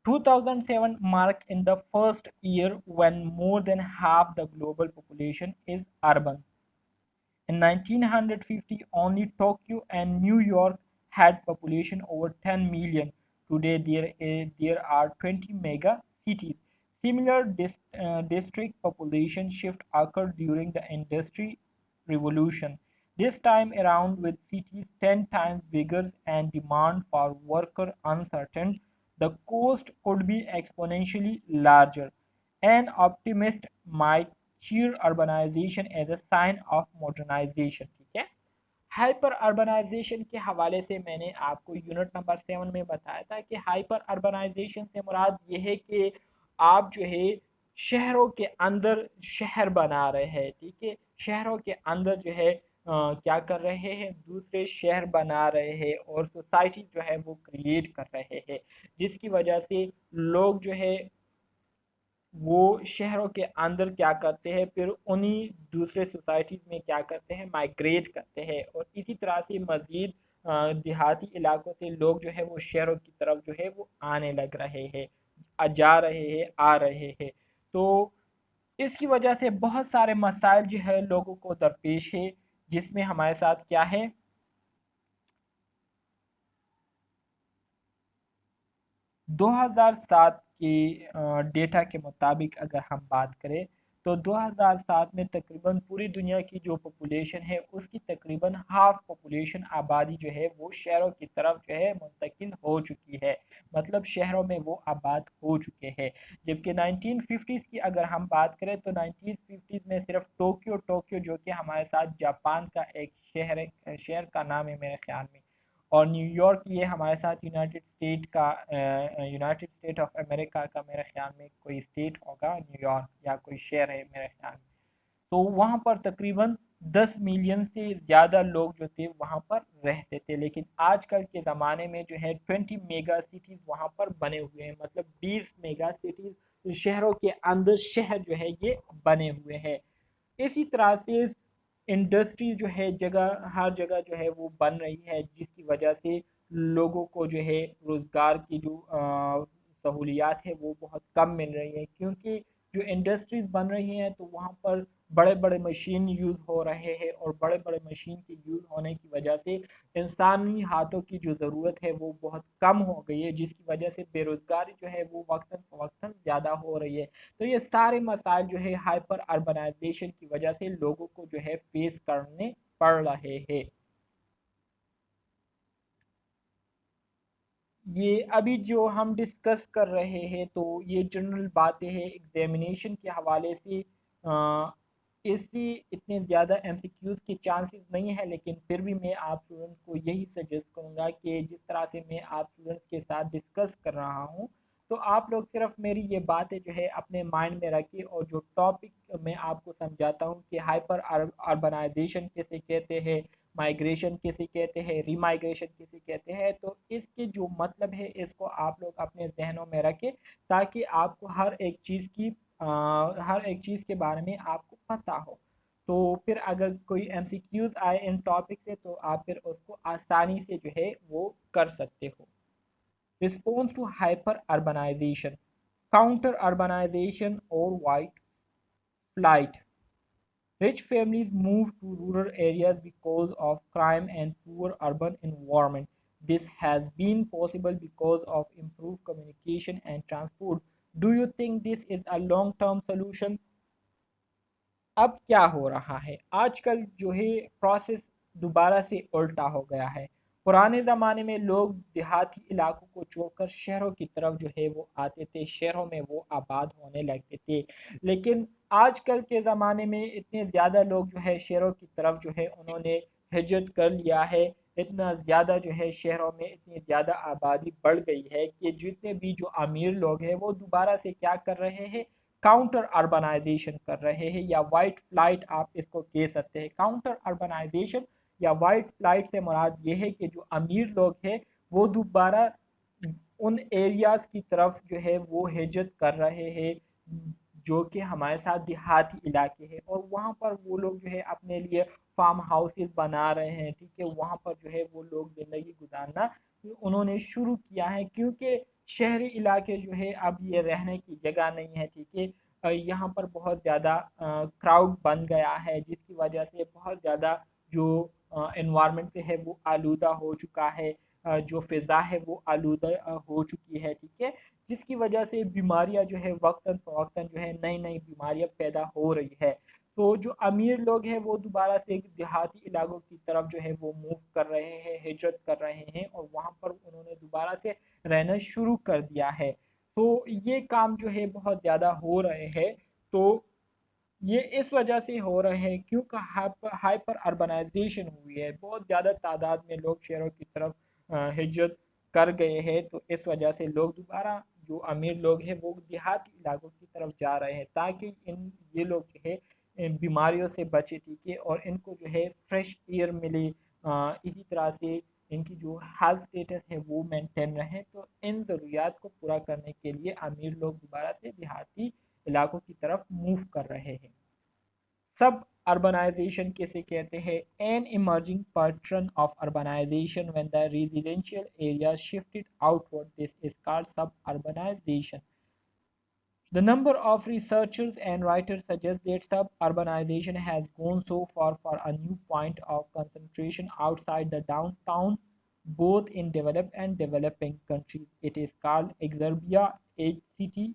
2007 marked in the first year when more than half the global population is urban. In 1950, only Tokyo and New York had population over 10 million. Today, there are 20 mega cities. Similar district population shift occurred during the Industry Revolution. This time around, with cities 10 times bigger and demand for worker uncertain, the cost could be exponentially larger. An optimist might cheer urbanization as a sign of modernization، ٹھیک ہے۔ Hyper urbanisation کے حوالے سے میں نے آپ کو unit number 7 میں بتایا تھا کہ ہائپر اربنائزیشن سے مراد یہ ہے کہ آپ جو ہے شہروں کے اندر شہر بنا رہے ہیں، ٹھیک ہے، شہروں کے اندر جو ہے کیا کر رہے ہیں، دوسرے شہر بنا رہے ہیں، اور سوسائٹی جو ہے وہ کریٹ کر رہے ہیں، جس کی وجہ سے لوگ جو ہے وہ شہروں کے اندر کیا کرتے ہیں، پھر انہی دوسرے سوسائٹیز میں کیا کرتے ہیں، مائگریٹ کرتے ہیں، اور اسی طرح سے مزید دیہاتی علاقوں سے لوگ جو ہے وہ شہروں کی طرف جو ہے وہ آنے لگ رہے ہیں، جا رہے ہیں، آ رہے ہیں۔ تو اس کی وجہ سے بہت سارے مسائل جو ہے لوگوں کو درپیش ہے، جس میں ہمارے ساتھ کیا ہے، 2007 کے ڈیٹا کے مطابق اگر ہم بات کریں تو 2007 میں تقریباً پوری دنیا کی جو پاپولیشن ہے اس کی تقریباً ہاف پاپولیشن آبادی جو ہے وہ شہروں کی طرف جو ہے منتقل ہو چکی ہے، مطلب شہروں میں وہ آباد ہو چکے ہیں۔ جبکہ 1950s کی اگر ہم بات کریں تو 1950s میں صرف ٹوکیو جو کہ ہمارے ساتھ جاپان کا ایک شہر کا نام ہے میرے خیال میں، اور نیو یارک یہ ہمارے ساتھ یونائٹڈ اسٹیٹ آف امریکہ کا میرے خیال میں کوئی اسٹیٹ ہوگا، نیو یارک یا کوئی شہر ہے میرے خیال میں۔ تو وہاں پر تقریباً 10 ملین سے زیادہ لوگ جو تھے وہاں پر رہتے تھے، لیکن آج کل کے زمانے میں جو ہے 20 میگا سٹیز وہاں پر بنے ہوئے ہیں، مطلب 20 میگا سٹیز شہروں کے اندر شہر جو ہے یہ بنے ہوئے ہیں۔ اسی طرح سے انڈسٹری جو ہے ہر جگہ جو ہے وہ بن رہی ہے، جس کی وجہ سے لوگوں کو جو ہے روزگار کی جو سہولیات ہے وہ بہت کم مل رہی ہے، کیونکہ جو انڈسٹریز بن رہی ہیں تو وہاں پر بڑے بڑے مشین یوز ہو رہے ہیں، اور بڑے بڑے مشین کے یوز ہونے کی وجہ سے انسانی ہاتھوں کی جو ضرورت ہے وہ بہت کم ہو گئی ہے، جس کی وجہ سے بے روزگاری جو ہے وہ وقتاً فوقتاً زیادہ ہو رہی ہے۔ تو یہ سارے مسائل جو ہے ہائپر اربنائزیشن کی وجہ سے لوگوں کو جو ہے فیس کرنے پڑ رہے ہیں۔ یہ ابھی جو ہم ڈسکس کر رہے ہیں تو یہ جنرل باتیں ہیں، ایگزامینیشن کے حوالے سے اس سے اتنے زیادہ ایم سی کیوز کے چانسز نہیں ہے، لیکن پھر بھی میں آپ اسٹوڈنٹ کو یہی سجیسٹ کروں گا کہ جس طرح سے میں آپ اسٹوڈنٹس کے ساتھ ڈسکس کر رہا ہوں تو آپ لوگ صرف میری یہ باتیں جو ہے اپنے مائنڈ میں رکھیے، اور جو ٹاپک میں آپ کو سمجھاتا ہوں کہ ہائپر اربنائزیشن کیسے کہتے ہیں، مائگریشن کسے کہتے ہیں، ری مائگریشن کسے کہتے ہیں، تو اس کے جو مطلب ہے اس کو آپ لوگ اپنے ذہنوں میں رکھیں تاکہ آپ کو ہر ایک چیز کے بارے میں آپ کو پتہ ہو۔ تو پھر اگر کوئی ایم سی کیوز آئے ان ٹاپک سے تو آپ پھر اس کو آسانی سے جو ہے وہ کر سکتے ہو۔ Response to hyper urbanisation, counter urbanisation اور white flight. Rich families move to rural areas because of crime and poor urban environment. This has been possible because of improved communication and transport. Do you think this is a long-term solution? اب کیا ہو رہا ہے، آج کل جو ہے process دوبارہ سے الٹا ہو گیا ہے۔ پرانے زمانے میں لوگ دیہاتی علاقوں کو چھوڑ کر شہروں کی طرف جو ہے وہ آتے تھے، شہروں میں وہ آباد ہونے لگتے تھے، لیکن آج کل کے زمانے میں اتنے زیادہ لوگ جو ہے شہروں کی طرف جو ہے انہوں نے ہجرت کر لیا ہے، اتنا زیادہ جو ہے شہروں میں اتنی زیادہ آبادی بڑھ گئی ہے کہ جتنے بھی جو امیر لوگ ہیں وہ دوبارہ سے کیا کر رہے ہیں، کاؤنٹر اربنائزیشن کر رہے ہیں، یا وائٹ فلائٹ آپ اس کو کہہ سکتے ہیں۔ کاؤنٹر اربنائزیشن یا وائٹ فلائٹ سے مراد یہ ہے کہ جو امیر لوگ ہیں وہ دوبارہ ان ایریاز کی طرف جو ہے وہ ہجرت کر رہے ہیں جو کہ ہمارے ساتھ دیہاتی علاقے ہیں، اور وہاں پر وہ لوگ جو ہے اپنے لیے فارم ہاؤسز بنا رہے ہیں، ٹھیک ہے، وہاں پر جو ہے وہ لوگ زندگی گزارنا انہوں نے شروع کیا ہے، کیونکہ شہری علاقے جو ہے اب یہ رہنے کی جگہ نہیں ہے، ٹھیک ہے، یہاں پر بہت زیادہ کراؤڈ بن گیا ہے، جس کی وجہ سے بہت زیادہ جو انوائرمنٹ ہے وہ آلودہ ہو چکا ہے، جو فضا ہے وہ آلودہ ہو چکی ہے، ٹھیک ہے، جس کی وجہ سے بیماریاں جو ہے وقتاً فوقتاً جو ہے نئی نئی بیماریاں پیدا ہو رہی ہے۔ تو جو امیر لوگ ہیں وہ دوبارہ سے دیہاتی علاقوں کی طرف جو ہے وہ موو کر رہے ہیں، ہجرت کر رہے ہیں، اور وہاں پر انہوں نے دوبارہ سے رہنا شروع کر دیا ہے۔ تو یہ کام جو ہے بہت زیادہ ہو رہے ہیں، تو یہ اس وجہ سے ہو رہے ہیں کیونکہ ہائپر اربنائزیشن ہوئی ہے، بہت زیادہ تعداد میں لوگ شہروں کی طرف ہجرت کر گئے ہیں، تو اس وجہ سے لوگ دوبارہ جو امیر لوگ ہیں وہ دیہاتی علاقوں کی طرف جا رہے ہیں تاکہ یہ لوگ جو ہے بیماریوں سے بچے، ٹھیک ہے، اور ان کو جو ہے فریش ایئر ملے، اسی طرح سے ان کی جو ہیلتھ اسٹیٹس ہے وہ مینٹین رہے۔ تو ان ضروریات کو پورا کرنے کے لیے امیر لوگ دوبارہ سے دیہاتی علاقوں کی طرف موو کر رہے ہیں۔ سب اربنائزیشن کیسے کہتے ہیں؟ An emerging pattern of urbanization when the residential areas shifted outward. This is called suburbanization. The number of researchers and writers suggest that suburbanization has gone so far for a new point of concentration outside the downtown, both in developed and developing countries. It is called exurbia age city.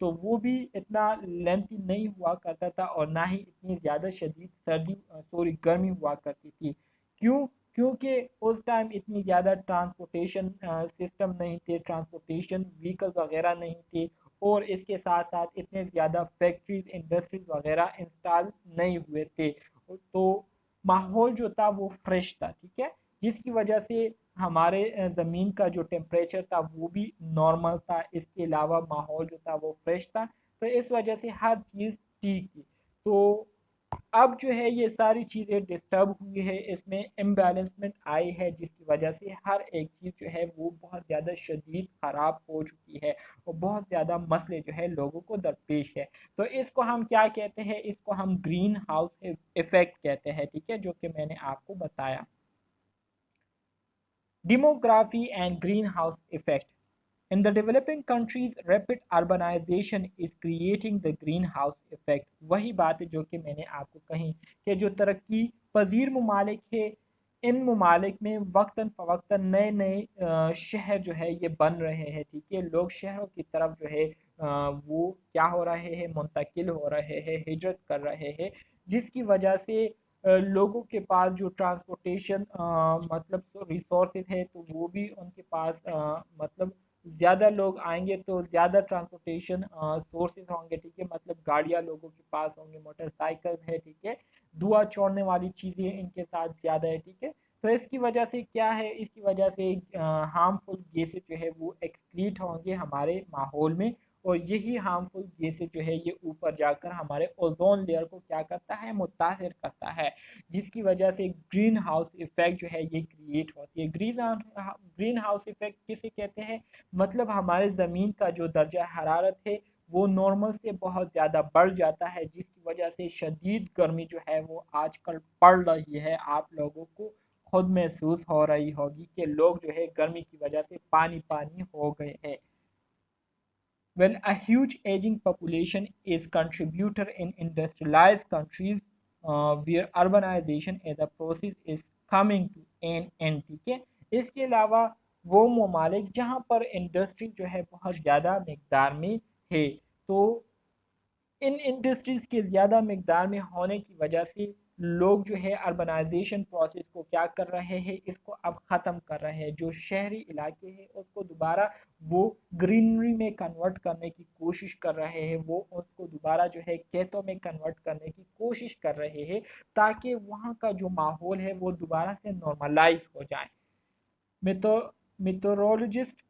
تو وہ بھی اتنا lengthy نہیں ہوا کرتا تھا اور نہ ہی اتنی زیادہ شدید گرمی ہوا کرتی تھی. کیوں؟ کیونکہ اس ٹائم اتنی زیادہ ٹرانسپورٹیشن سسٹم نہیں تھے، ٹرانسپورٹیشن وہیکلز وغیرہ نہیں تھے، اور اس کے ساتھ ساتھ اتنے زیادہ فیکٹریز انڈسٹریز وغیرہ انسٹال نہیں ہوئے تھے. تو ماحول جو تھا وہ فریش تھا، ٹھیک ہے، جس کی وجہ سے ہمارے زمین کا جو ٹیمپریچر تھا وہ بھی نارمل تھا. اس کے علاوہ ماحول جو تھا وہ فریش تھا، تو اس وجہ سے ہر چیز ٹھیک تھی. تو اب جو ہے یہ ساری چیزیں ڈسٹرب ہوئی ہے، اس میں امبیلنسمنٹ آئی ہے، جس کی وجہ سے ہر ایک چیز جو ہے وہ بہت زیادہ شدید خراب ہو چکی ہے اور بہت زیادہ مسئلے جو ہے لوگوں کو درپیش ہے. تو اس کو ہم کیا کہتے ہیں؟ اس کو ہم گرین ہاؤس ایفیکٹ کہتے ہیں، ٹھیک ہے، جو کہ میں نے آپ کو بتایا. Demography and greenhouse effect. In the developing countries, rapid urbanization is creating the greenhouse effect. وہی بات جو کہ میں نے آپ کو کہی کہ جو ترقی پذیر ممالک ہے، ان ممالک میں وقتاً فوقتاً نئے نئے شہر جو ہے یہ بن رہے ہیں، ٹھیک ہے، لوگ شہروں کی طرف جو ہے وہ کیا ہو رہے ہیں؟ منتقل ہو رہے ہیں، ہجرت کر رہے ہیں، جس کی وجہ سے لوگوں کے پاس جو ٹرانسپورٹیشن مطلب ریسورسز ہے تو وہ بھی ان کے پاس مطلب زیادہ لوگ آئیں گے تو زیادہ ٹرانسپورٹیشن سورسز ہوں گے، ٹھیک ہے، مطلب گاڑیاں لوگوں کے پاس ہوں گے، موٹر سائیکل ہے، ٹھیک ہے، دھواں چھوڑنے والی چیزیں ان کے ساتھ زیادہ ہے، ٹھیک ہے. تو اس کی وجہ سے کیا ہے؟ اس کی وجہ سے ہارمفل گیسز جو ہے وہ ایکسکریٹ ہوں گے ہمارے ماحول میں، اور یہی ہارمفل گیسز جو ہے یہ اوپر جا کر ہمارے اوزون لیئر کو کیا کرتا ہے؟ متاثر کرتا ہے، جس کی وجہ سے گرین ہاؤس ایفیکٹ جو ہے یہ کریٹ ہوتی ہے. گرین ہاؤس ایفیکٹ کسے کہتے ہیں؟ مطلب ہمارے زمین کا جو درجہ حرارت ہے وہ نارمل سے بہت زیادہ بڑھ جاتا ہے، جس کی وجہ سے شدید گرمی جو ہے وہ آج کل پڑ رہی ہے. آپ لوگوں کو خود محسوس ہو رہی ہوگی کہ لوگ جو ہے گرمی کی وجہ سے پانی پانی ہو گئے ہیں. When a huge aging population is contributor in industrialized countries where urbanization as a process is coming to an end. ٹھیک ہے، اس کے علاوہ وہ ممالک جہاں پر انڈسٹری جو ہے بہت زیادہ مقدار میں ہے، تو ان انڈسٹریز کے زیادہ مقدار میں ہونے کی وجہ سے لوگ جو ہے اربنائزیشن پروسیس کو کیا کر رہے ہیں؟ اس کو اب ختم کر رہے ہیں. جو شہری علاقے ہیں اس کو دوبارہ وہ گرینری میں کنورٹ کرنے کی کوشش کر رہے ہیں، وہ اس کو دوبارہ جو ہے کھیتوں میں کنورٹ کرنے کی کوشش کر رہے ہیں، تاکہ وہاں کا جو ماحول ہے وہ دوبارہ سے نارملائز ہو جائے. میٹورولوجسٹ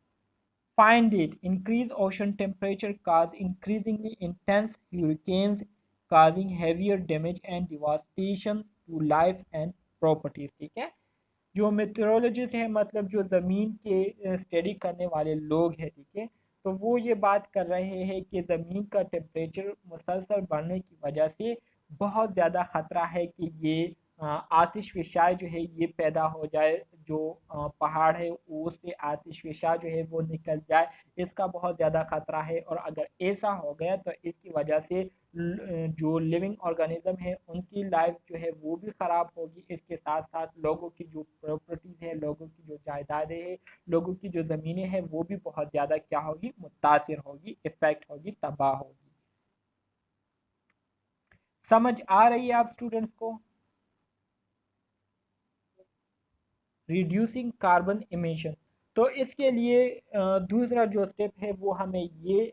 find it increased ocean temperature cause increasingly intense hurricanes causing heavier damage and devastation to life and properties. ٹھیک ہے، جو میٹرولوجسٹ ہیں مطلب جو زمین کے اسٹڈی کرنے والے لوگ ہیں، ٹھیک ہے، تو وہ یہ بات کر رہے ہیں کہ زمین کا ٹیمپریچر مسلسل بڑھنے کی وجہ سے بہت زیادہ خطرہ ہے کہ یہ آتش فشاں جو ہے یہ پیدا ہو جائے، جو پہاڑ ہے اس سے آتش فشاں جو ہے وہ نکل جائے، اس کا بہت زیادہ خطرہ ہے. اور اگر ایسا ہو گیا تو اس کی وجہ سے جو لیونگ آرگنزم ہے ان کی لائف جو ہے وہ بھی خراب ہوگی. اس کے ساتھ ساتھ لوگوں کی جو پراپرٹیز ہے، لوگوں کی جو جائیدادیں ہیں، لوگوں کی جو زمینیں ہیں وہ بھی بہت زیادہ کیا ہوگی؟ متاثر ہوگی، افیکٹ ہوگی، تباہ ہوگی. سمجھ آ رہی ہے آپ اسٹوڈنٹس کو؟ Reducing carbon emission. تو اس کے لیے دوسرا جو سٹیپ ہے وہ ہمیں یہ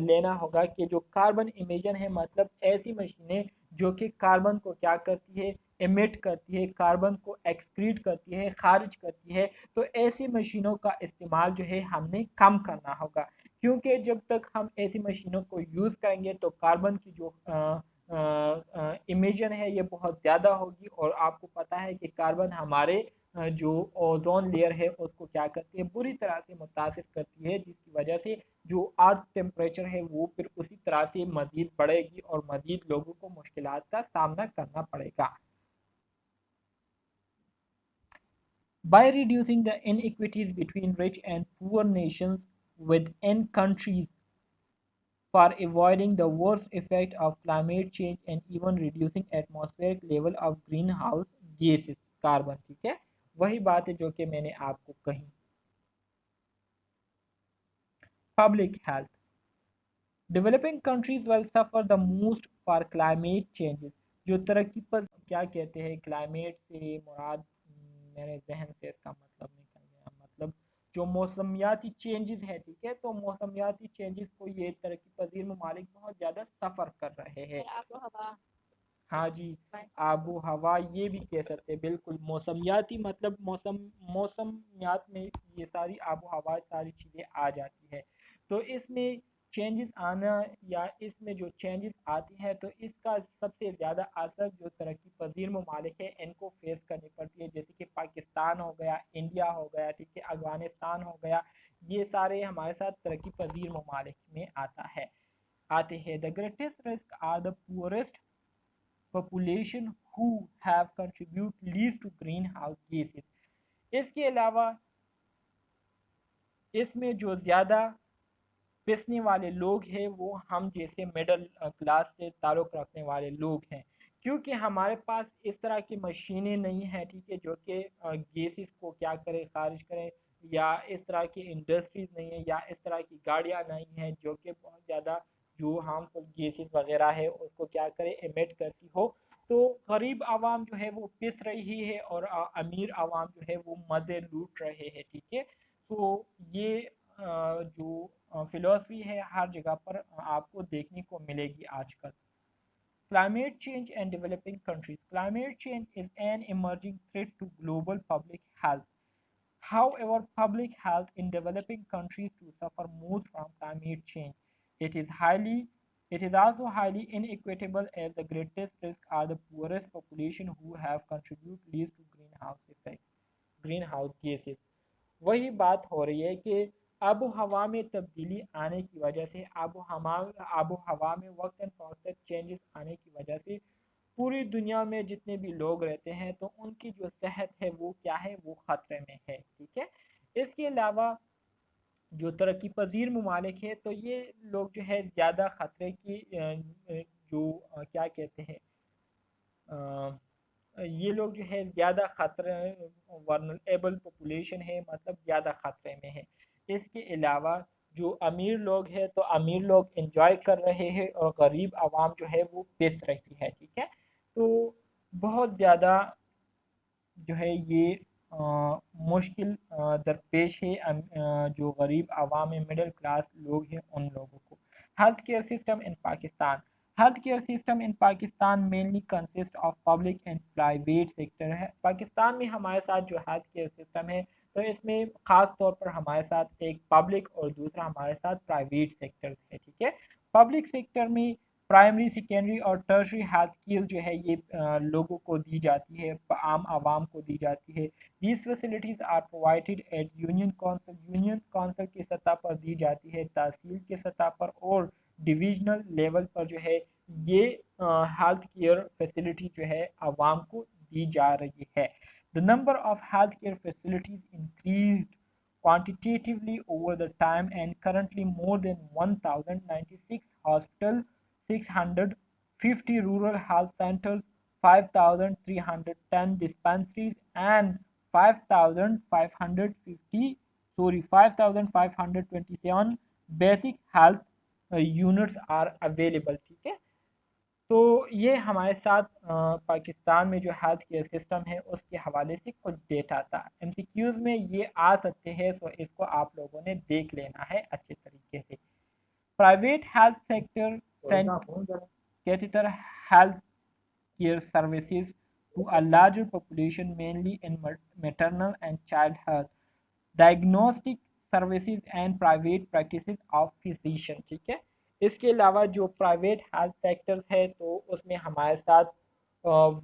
لینا ہوگا کہ جو کاربن ایمیشن ہے مطلب ایسی مشینیں جو کہ کاربن کو کیا کرتی ہے؟ ایمٹ کرتی ہے، کاربن کو ایکسکریٹ کرتی ہے، خارج کرتی ہے. تو ایسی مشینوں کا استعمال جو ہے ہم نے کم کرنا ہوگا، کیونکہ جب تک ہم ایسی مشینوں کو یوز کریں گے تو کاربن کی جو ایمیشن ہے یہ بہت زیادہ ہوگی. اور آپ کو پتہ ہے کہ کاربن ہمارے جو اوزون لیئر ہے اس کو کیا کرتی ہے؟ بری طرح سے متاثر کرتی ہے، جس کی وجہ سے جو ارتھ ٹیمپریچر ہے وہ پھر اسی طرح سے مزید بڑھے گی اور مزید لوگوں کو مشکلات کا سامنا کرنا پڑے گا. By reducing the inequities between rich and poor nations within countries, for avoiding the worst effect of climate change and even reducing atmospheric level of greenhouse gases carbon. ٹھیک ہے، وہی بات ہے جو کہ میں نے آپ کو کہی. Public health. Developing countries will suffer the most for climate changes. جو ترقی پر کیا کہتے ہیں کلائمیٹ سے مراد میرے ذہن سے اس کا مطلب نکل گیا. مطلب جو موسمیاتی چینجز ہے ٹھیک ہے تو موسمیاتی چینجز کو یہ ترقی پذیر ممالک بہت زیادہ سفر کر رہے ہیں. ہاں جی آب و ہوا یہ بھی کہہ سکتے ہیں بالکل. موسمیاتی مطلب موسمیات میں یہ ساری آب و ہوا ساری چیزیں آ جاتی ہے. تو اس میں چینجز آنا یا اس میں جو چینجز آتی ہے تو اس کا سب سے زیادہ اثر جو ترقی پذیر ممالک ہے ان کو فیس کرنی پڑتی ہے. جیسے کہ پاکستان ہو گیا, انڈیا ہو گیا, ٹھیک ہے, افغانستان ہو گیا, یہ سارے ہمارے ساتھ ترقی پذیر ممالک میں آتے ہیں. The greatest risk are the poorest population who have contribute least to greenhouse gases. اس کے علاوہ اس میں جو زیادہ پسنے والے لوگ ہیں وہ ہم جیسے مڈل کلاس سے تعلق رکھنے والے لوگ ہیں, کیونکہ ہمارے پاس اس طرح کی مشینیں نہیں ہیں ٹھیک ہے جو کہ گیسز کو کیا کرے خارج کرے, یا اس طرح کی انڈسٹریز نہیں ہیں, یا اس طرح کی گاڑیاں نہیں ہیں جو کہ بہت زیادہ جو ہارمفل گیسز وغیرہ ہے اس کو کیا کرے ایمٹ کرتی ہو. تو غریب عوام جو ہے وہ پس رہی ہے اور امیر عوام جو ہے وہ مزے لوٹ رہے ہیں ٹھیک ہے. تو یہ جو فلسفی ہے ہر جگہ پر آپ کو دیکھنے کو ملے گی آج کل. Climate change and developing countries. Climate change is an emerging threat to global public health. However, public health in developing countries to suffer most from climate change. It is highly it is also highly inequitable as the greatest risk are the poorest population who have contributed least to greenhouse gases. وہی بات ہو رہی ہے کہ آب و ہوا میں تبدیلی آنے کی وجہ سے آب و ہوا میں وقتاً فوقتاً چینجز آنے کی وجہ سے پوری دنیا میں جتنے بھی لوگ رہتے ہیں تو ان کی جو صحت ہے وہ کیا ہے وہ خطرے میں ہے ٹھیک ہے. اس کے علاوہ جو ترقی پذیر ممالک ہے تو یہ لوگ جو ہے زیادہ خطرے کی جو کیا کہتے ہیں یہ لوگ جو ہے زیادہ خطرے ورنریبل پاپولیشن ہے مطلب زیادہ خطرے میں ہے. اس کے علاوہ جو امیر لوگ ہیں تو امیر لوگ انجوائے کر رہے ہیں اور غریب عوام جو ہے وہ پس رہی ہے ٹھیک ہے. تو بہت زیادہ جو ہے یہ مشکل درپیش ہے جو غریب عوام مڈل کلاس لوگ ہیں ان لوگوں کو. Health care system in Pakistan. Health care system in Pakistan mainly consists of public and private sector ہے. پاکستان میں ہمارے ساتھ جو ہیلتھ کیئر سسٹم ہے تو اس میں خاص طور پر ہمارے ساتھ ایک پبلک اور دوسرا ہمارے ساتھ پرائیویٹ سیکٹرز ہے ٹھیک ہے. پبلک سیکٹر میں پرائمری سیکنڈری اور ٹرشری ہیلتھ کیئر جو ہے یہ لوگوں کو دی جاتی ہے, عام عوام کو دی جاتی ہے. These facilities are provided at union council کی سطح پر دی جاتی ہے, تحصیل کے سطح پر اور ڈویژنل لیول پر جو ہے یہ ہیلتھ کیئر فیسلٹی جو ہے عوام کو دی جا رہی ہے. The number of healthcare facilities increased quantitatively over the time and currently more than 1,096 hospitals, 650 rural health centers, 5,310 dispensaries and 5,527 basic health units are available ٹھیک ہے. تو یہ ہمارے ساتھ پاکستان میں جو ہیلتھ کیئر سسٹم ہے اس کے حوالے سے کچھ ڈیٹا تھا. ایم سی کیوز میں یہ آ سکتے ہیں تو اس کو آپ لوگوں نے دیکھ لینا ہے اچھے طریقے سے. Private health sector cater health care services to a larger population mainly in maternal and child health, diagnostic services and private practices of physician ٹھیک ہے. اس کے علاوہ جو پرائیویٹ ہیلتھ سیکٹرز ہے تو اس میں ہمارے ساتھ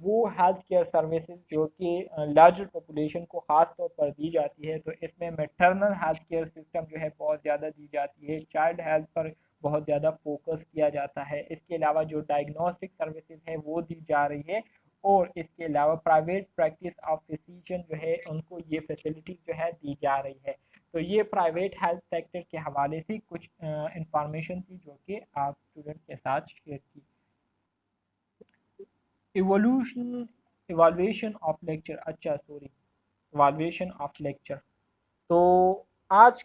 وہ ہیلتھ کیئر سروسز جو کہ لارجر پاپولیشن کو خاص طور پر دی جاتی ہے. تو اس میں میٹرنل ہیلتھ کیئر سسٹم جو ہے بہت زیادہ دی جاتی ہے, چائلڈ ہیلتھ پر بہت زیادہ فوکس کیا جاتا ہے. اس کے علاوہ جو ڈائگنوسٹک سروسز ہے وہ دی جا رہی ہے, اور اس کے علاوہ پرائیویٹ پریکٹس آف فزیشین جو ہے ان کو یہ فیسلٹی جو ہے دی جا رہی ہے. تو یہ پرائیویٹ ہیلتھ سیکٹر کے حوالے سے کچھ انفارمیشن تھی جو کہ آپ اسٹوڈنٹس کے ساتھ شیئر کی. ایوالویشن آف لیکچر ایوالویشن آف لیکچر. تو آج